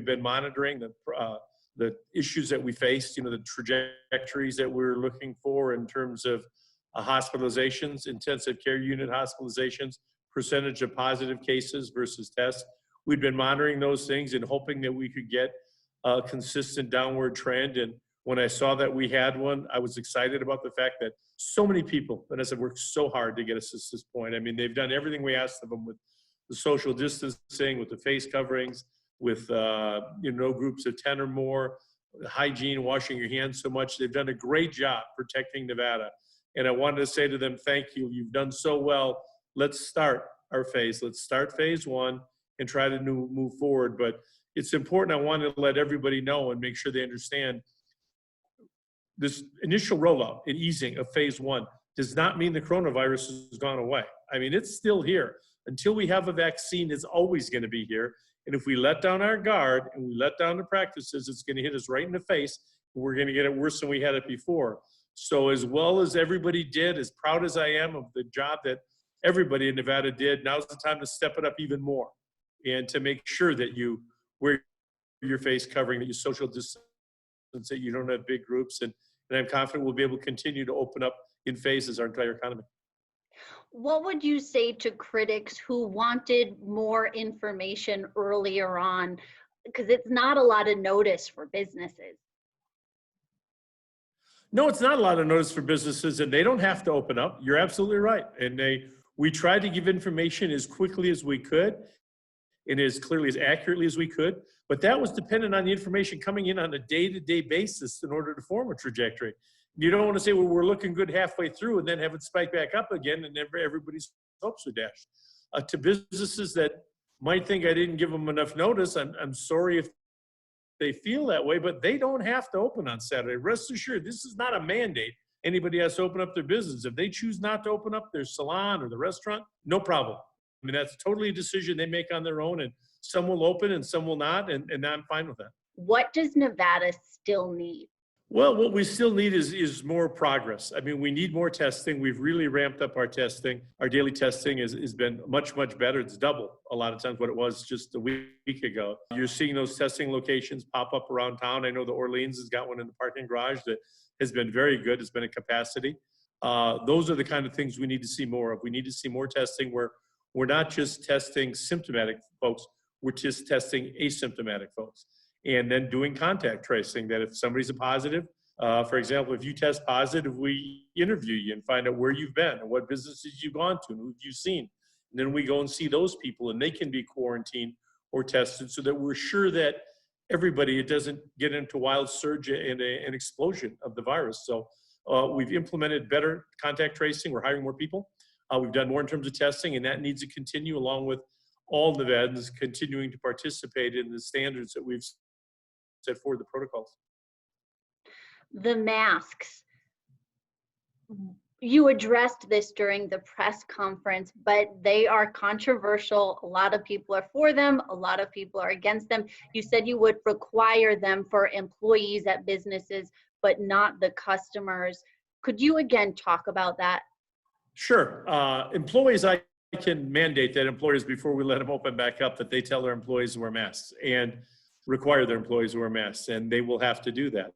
been monitoring the issues that we faced, the trajectories that we're looking for in terms of hospitalizations, intensive care unit hospitalizations, percentage of positive cases versus tests. We've been monitoring those things and hoping that we could get a consistent downward trend. And when I saw that we had one, I was excited about the fact that so many people, and as I've worked so hard to get us to this point. I mean, they've done everything we asked of them with the social distancing, with the face coverings, with no groups of 10 or more, hygiene, washing your hands so much. They've done a great job protecting Nevada. And I wanted to say to them, thank you. You've done so well. Let's start our phase. Let's start phase one and try to move forward. But it's important. I wanted to let everybody know and make sure they understand this initial rollout and easing of phase one does not mean the coronavirus has gone away. I mean, it's still here. Until we have a vaccine, it's always going to be here. And if we let down our guard and we let down the practices, it's going to hit us right in the face. And we're going to get it worse than we had it before. So as well as everybody did, as proud as I am of the job that everybody in Nevada did, now's the time to step it up even more and to make sure that you wear your face covering, that you social distance, that you don't have big groups. And I'm confident we'll be able to continue to open up in phases our entire economy. What would you say to critics who wanted more information earlier on? Because it's not a lot of notice for businesses. No, it's not a lot of notice for businesses, and they don't have to open up. You're absolutely right. And we tried to give information as quickly as we could and as clearly, as accurately as we could. But that was dependent on the information coming in on a day-to-day basis in order to form a trajectory. You don't want to say, well, we're looking good halfway through and then have it spike back up again and everybody's hopes are dashed. To businesses that might think I didn't give them enough notice, I'm sorry if they feel that way, but they don't have to open on Saturday. Rest assured, this is not a mandate. Anybody has to open up their business. If they choose not to open up their salon or the restaurant, no problem. I mean, that's totally a decision they make on their own, and some will open and some will not, and I'm fine with that. What does Nevada still need? Well, what we still need is more progress. I mean, we need more testing. We've really ramped up our testing. Our daily testing has been much, much better. It's double a lot of times what it was just a week ago. You're seeing those testing locations pop up around town. I know the Orleans has got one in the parking garage that has been very good. It's been a capacity. Those are the kind of things we need to see more of. We need to see more testing where we're not just testing symptomatic folks, we're just testing asymptomatic folks. And then doing contact tracing, that if somebody's a positive, for example, if you test positive, we interview you and find out where you've been and what businesses you've gone to and who you've seen. And then we go and see those people and they can be quarantined or tested so that we're sure that everybody, it doesn't get into wild surge and an explosion of the virus. So we've implemented better contact tracing. We're hiring more people. We've done more in terms of testing, and that needs to continue along with all Nevadans continuing to participate in the standards that we've set forward, the protocols. The masks. You addressed this during the press conference, but they are controversial. A lot of people are for them. A lot of people are against them. You said you would require them for employees at businesses, but not the customers. Could you again talk about that? Sure. Employees, I can mandate that employers, before we let them open back up, that they tell their employees to wear masks and require their employees to wear masks, and they will have to do that.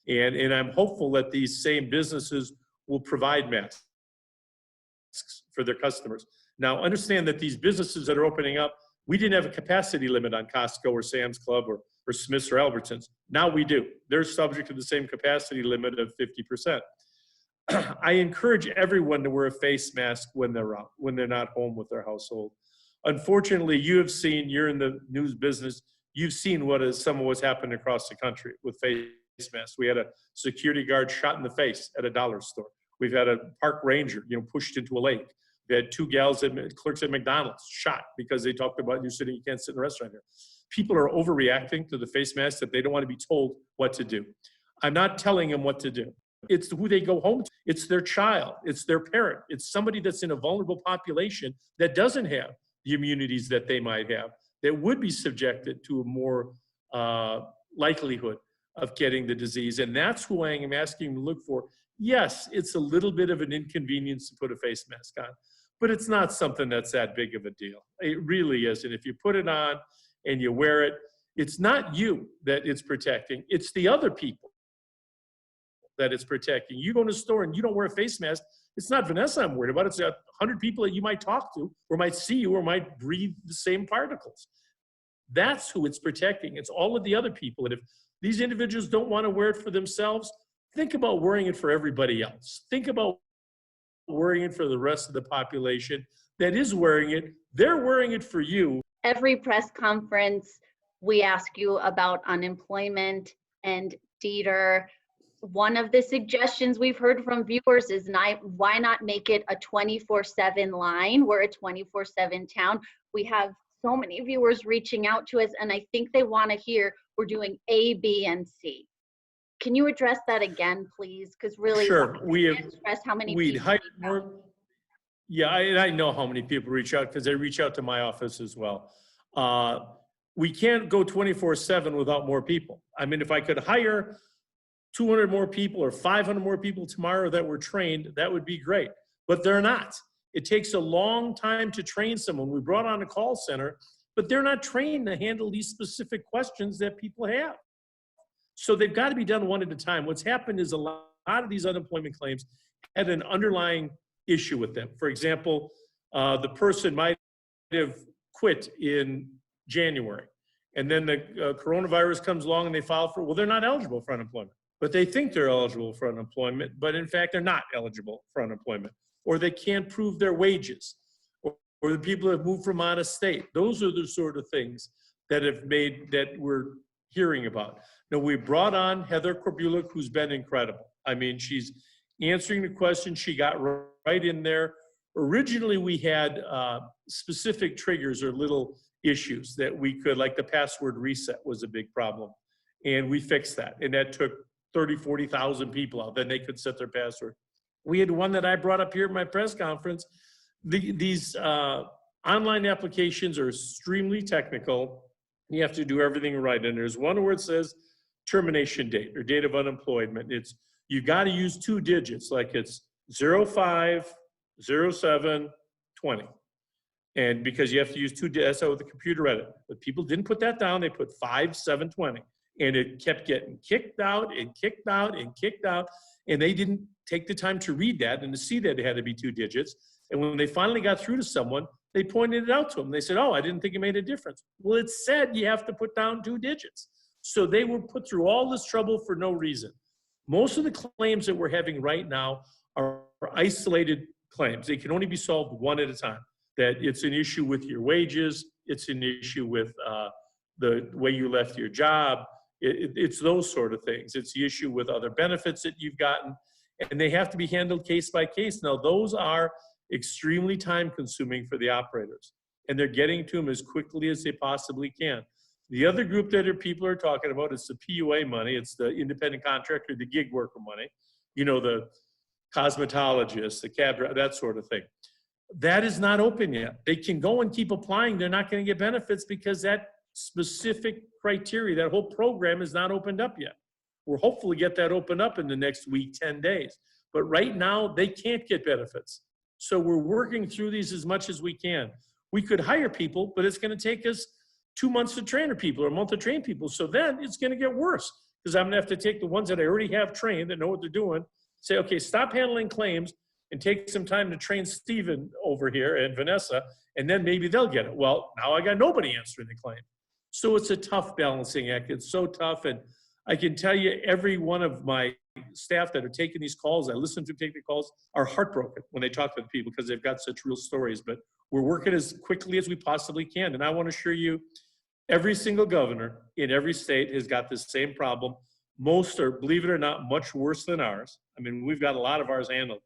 And I'm hopeful that these same businesses will provide masks for their customers. Now, understand that these businesses that are opening up, we didn't have a capacity limit on Costco or Sam's Club or Smith's or Albertsons. Now we do. They're subject to the same capacity limit of 50%. I encourage everyone to wear a face mask when they're out, when they're not home with their household. Unfortunately, you're in the news business, you've seen some of what's happened across the country with face masks. We had a security guard shot in the face at a dollar store. We've had a park ranger, pushed into a lake. We had two clerks at McDonald's shot because they talked about you can't sit in a restaurant here. People are overreacting to the face mask that they don't want to be told what to do. I'm not telling them what to do. It's who they go home to. It's their child. It's their parent. It's somebody that's in a vulnerable population that doesn't have the immunities that they might have, that would be subjected to a more likelihood of getting the disease. And that's who I am asking to look for. Yes, it's a little bit of an inconvenience to put a face mask on, but it's not something that's that big of a deal. It really isn't. If you put it on and you wear it, It's not you that it's protecting. It's the other people that it's protecting. You go in a store and you don't wear a face mask. It's not Vanessa I'm worried about. It's 100 people that you might talk to or might see you or might breathe the same particles. That's who it's protecting. It's all of the other people. And if these individuals don't want to wear it for themselves, think about wearing it for everybody else. Think about wearing it for the rest of the population that is wearing it. They're wearing it for you. Every press conference, we ask you about unemployment and Dieter. One of the suggestions we've heard from viewers is why not make it a 24/7 line? We're a 24/7 town. We have so many viewers reaching out to us, and I think they want to hear we're doing A, B, and C. Can you address that again, please? Because really, Sure. we can't stress how many We'd people hire reach out. more. Yeah, I know how many people reach out because they reach out to my office as well. We can't go 24/7 without more people. I mean, if I could hire 200 more people or 500 more people tomorrow that were trained, that would be great. But they're not. It takes a long time to train someone. We brought on a call center, but they're not trained to handle these specific questions that people have. So they've got to be done one at a time. What's happened is a lot of these unemployment claims had an underlying issue with them. For example, the person might have quit in January, and then the coronavirus comes along and they file for, well, they're not eligible for unemployment. But they think they're eligible for unemployment, but in fact, they're not eligible for unemployment. Or they can't prove their wages, or the people have moved from out of state. Those are the sort of things that we're hearing about. Now, we brought on Heather Korbulik, who's been incredible. I mean, she's answering the questions. She got right in there. Originally, we had specific triggers or little issues that we could, like the password reset was a big problem. And we fixed that. And that took 30, 40,000 people out. Then they could set their password. We had one that I brought up here at my press conference. These online applications are extremely technical. You have to do everything right. And there's one where it says termination date or date of unemployment. You got to use 2 digits, like it's 05, 07, 20. And because you have to use 2 digits, that's how the computer read it. But people didn't put that down. They put 5, 7, 20. And it kept getting kicked out and kicked out and kicked out. And they didn't take the time to read that and to see that it had to be 2 digits. And when they finally got through to someone, they pointed it out to them. They said, oh, I didn't think it made a difference. Well, it said you have to put down 2 digits. So they were put through all this trouble for no reason. Most of the claims that we're having right now are isolated claims. They can only be solved one at a time. That it's an issue with your wages. It's an issue with the way you left your job. It's those sort of things. It's the issue with other benefits that you've gotten, and they have to be handled case by case. Now, those are extremely time consuming for the operators, and they're getting to them as quickly as they possibly can. The other group that people are talking about is the PUA money. It's the independent contractor, the gig worker money, you know, the cosmetologist, the cab driver, that sort of thing. That is not open yet. They can go and keep applying. They're not going to get benefits because that specific criteria, that whole program is not opened up yet. We'll hopefully get that opened up in the next week, 10 days. But right now, they can't get benefits. So we're working through these as much as we can. We could hire people, but it's going to take us 2 months to train people or a month to train people. So then it's going to get worse because I'm going to have to take the ones that I already have trained that know what they're doing, say, okay, stop handling claims and take some time to train Stephen over here and Vanessa, and then maybe they'll get it. Well, now I got nobody answering the claim. So it's a tough balancing act. It's so tough. And I can tell you, every one of my staff that are taking these calls, I listen to take the calls, are heartbroken when they talk to the people because they've got such real stories. But we're working as quickly as we possibly can. And I want to assure you, every single governor in every state has got this same problem. Most are, believe it or not, much worse than ours. I mean, we've got a lot of ours handled.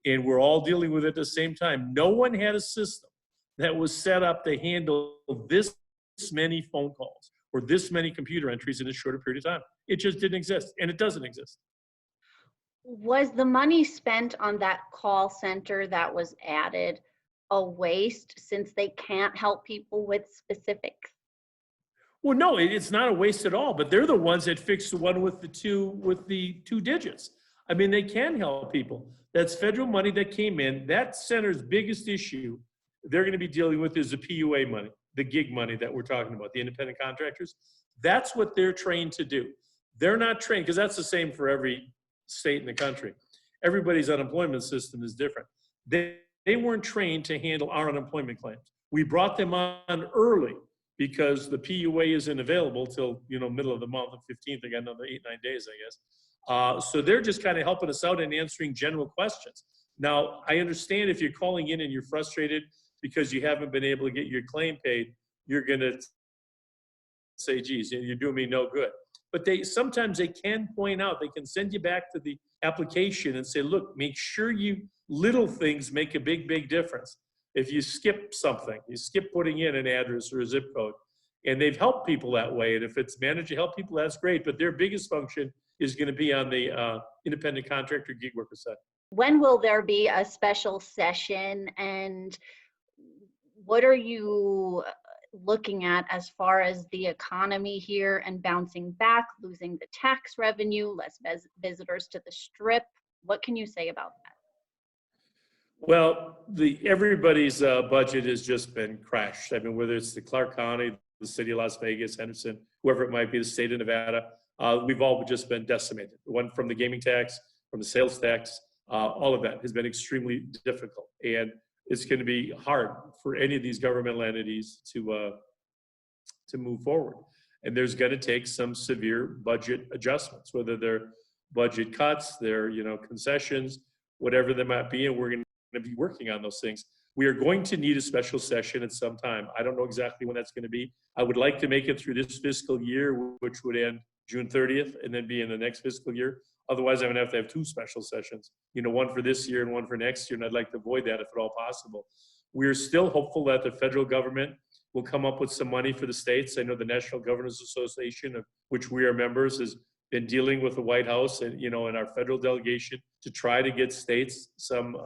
And we're all dealing with it at the same time. No one had a system that was set up to handle this many phone calls or this many computer entries in a shorter period of time. It just didn't exist, and it doesn't exist. Was the money spent on that call center that was added a waste since they can't help people with specifics? Well, no, it's not a waste at all, but they're the ones that fixed the one with the two digits. I mean, they can help people. That's federal money that came in. That center's biggest issue they're going to be dealing with is the PUA money, the gig money that we're talking about, the independent contractors. That's what they're trained to do. They're not trained, because that's the same for every state in the country. Everybody's unemployment system is different. They weren't trained to handle our unemployment claims. We brought them on early because the PUA isn't available till, middle of the month, the 15th. They got another 8, 9 days, I guess. So they're just kind of helping us out and answering general questions. Now, I understand if you're calling in and you're frustrated because you haven't been able to get your claim paid, you're going to say, geez, you're doing me no good. But sometimes they can point out, they can send you back to the application and say, look, make sure little things make a big, big difference. If you skip something, you skip putting in an address or a zip code, and they've helped people that way. And if it's managed to help people, that's great. But their biggest function is going to be on the independent contractor gig worker side. When will there be a special session, and what are you looking at as far as the economy here and bouncing back, losing the tax revenue, less visitors to the Strip? What can you say about that? Well, everybody's budget has just been crashed. I mean, whether it's the Clark County, the city of Las Vegas, Henderson, whoever it might be, the state of Nevada, we've all just been decimated. One from the gaming tax, from the sales tax, all of that has been extremely difficult. And it's going to be hard for any of these governmental entities to move forward. And there's going to take some severe budget adjustments, whether they're budget cuts, they're concessions, whatever they might be, and we're going to be working on those things. We are going to need a special session at some time. I don't know exactly when that's going to be. I would like to make it through this fiscal year, which would end June 30th, and then be in the next fiscal year. Otherwise, I'm going to have 2 special sessions, one for this year and one for next year, and I'd like to avoid that if at all possible. We're still hopeful that the federal government will come up with some money for the states. I know the National Governors Association, of which we are members, has been dealing with the White House and, and our federal delegation to try to get states some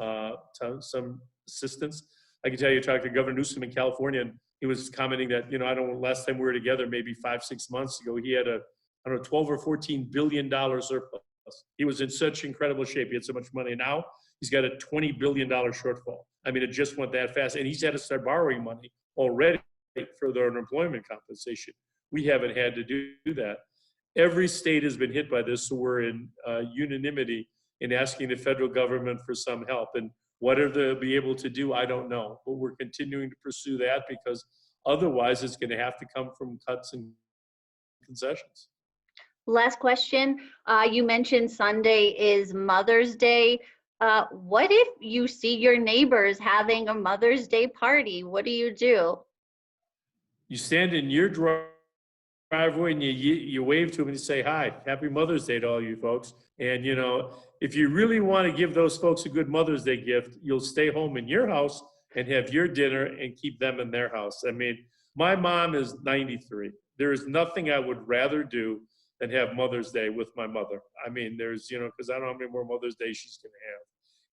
assistance. I can tell you, I talked to Governor Newsom in California, and he was commenting that, last time we were together, maybe 5-6 months ago, he had I don't know, 12 or $14 billion surplus. He was in such incredible shape. He had so much money. Now he's got a $20 billion shortfall. I mean, it just went that fast. And he's had to start borrowing money already for their unemployment compensation. We haven't had to do that. Every state has been hit by this, so we're in unanimity in asking the federal government for some help. And whatever they'll be able to do, I don't know. But we're continuing to pursue that, because otherwise it's going to have to come from cuts and concessions. Last question. You mentioned Sunday is Mother's Day. What if you see your neighbors having a Mother's Day party? What do you do? You stand in your driveway and you wave to them and you say, hi, happy Mother's Day to all you folks. And, if you really want to give those folks a good Mother's Day gift, you'll stay home in your house and have your dinner and keep them in their house. I mean, my mom is 93. There is nothing I would rather do than have Mother's Day with my mother. I mean, there's, because I don't know how many more Mother's Days she's going to have.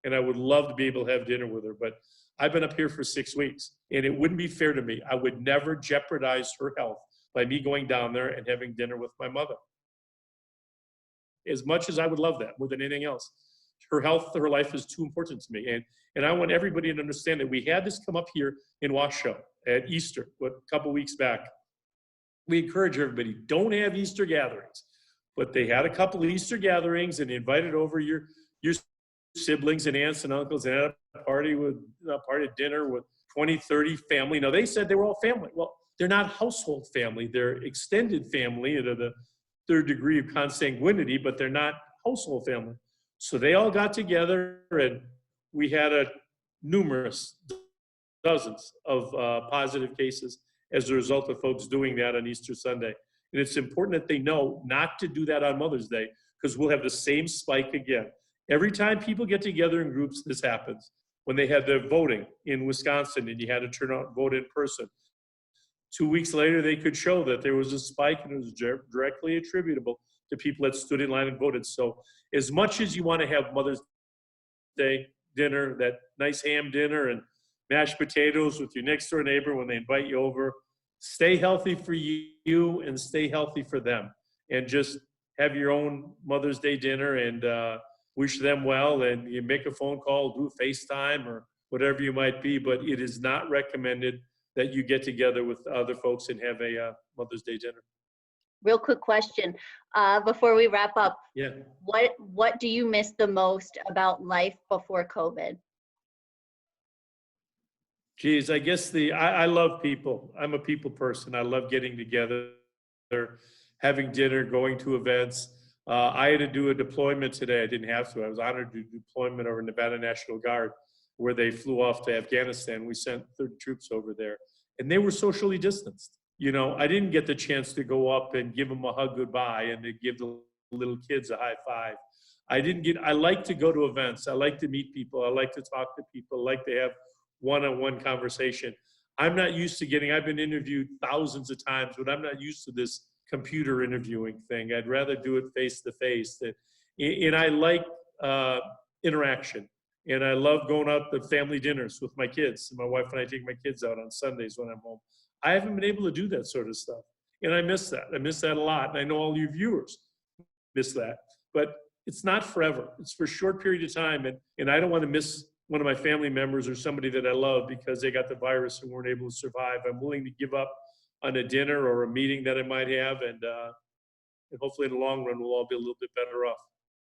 And I would love to be able to have dinner with her, but I've been up here for 6 weeks, and it wouldn't be fair to me. I would never jeopardize her health by me going down there and having dinner with my mother. As much as I would love that more than anything else, her health, her life is too important to me. And I want everybody to understand that we had this come up here in Washoe at Easter, a couple weeks back. We encourage everybody, don't have Easter gatherings. But they had a couple of Easter gatherings, and they invited over your siblings and aunts and uncles, and had a party dinner with 20, 30 family. Now, they said they were all family. Well, they're not household family. They're extended family to the 3rd degree of consanguinity, but they're not household family. So they all got together, and we had dozens of positive cases as a result of folks doing that on Easter Sunday. And it's important that they know not to do that on Mother's Day, because we'll have the same spike again. Every time people get together in groups, this happens. When they had their voting in Wisconsin and you had to turn out and vote in person, 2 weeks later, they could show that there was a spike, and it was directly attributable to people that stood in line and voted. So as much as you want to have Mother's Day dinner, that nice ham dinner and mashed potatoes with your next door neighbor when they invite you over, stay healthy for you and stay healthy for them. And just have your own Mother's Day dinner and wish them well. And you make a phone call, do a FaceTime or whatever you might be, but it is not recommended that you get together with other folks and have a Mother's Day dinner. Real quick question, before we wrap up. Yeah. What do you miss the most about life before COVID? Geez, I guess I love people. I'm a people person. I love getting together, having dinner, going to events. I had to do a deployment today. I didn't have to. I was honored to do deployment over Nevada National Guard, where they flew off to Afghanistan. We sent 30 troops over there, and they were socially distanced. You know, I didn't get the chance to go up and give them a hug goodbye and to give the little kids a high five. I like to go to events. I like to meet people. I like to talk to people. I like to have one-on-one conversation. I'm not used to I've been interviewed thousands of times, but I'm not used to this computer interviewing thing. I'd rather do it face to face. And I like interaction. And I love going out to family dinners with my kids. My wife and I take my kids out on Sundays when I'm home. I haven't been able to do that sort of stuff. And I miss that. I miss that a lot. And I know all you viewers miss that. But it's not forever. It's for a short period of time. And I don't want to miss one of my family members or somebody that I love because they got the virus and weren't able to survive. I'm willing to give up on a dinner or a meeting that I might have. And hopefully in the long run, we'll all be a little bit better off.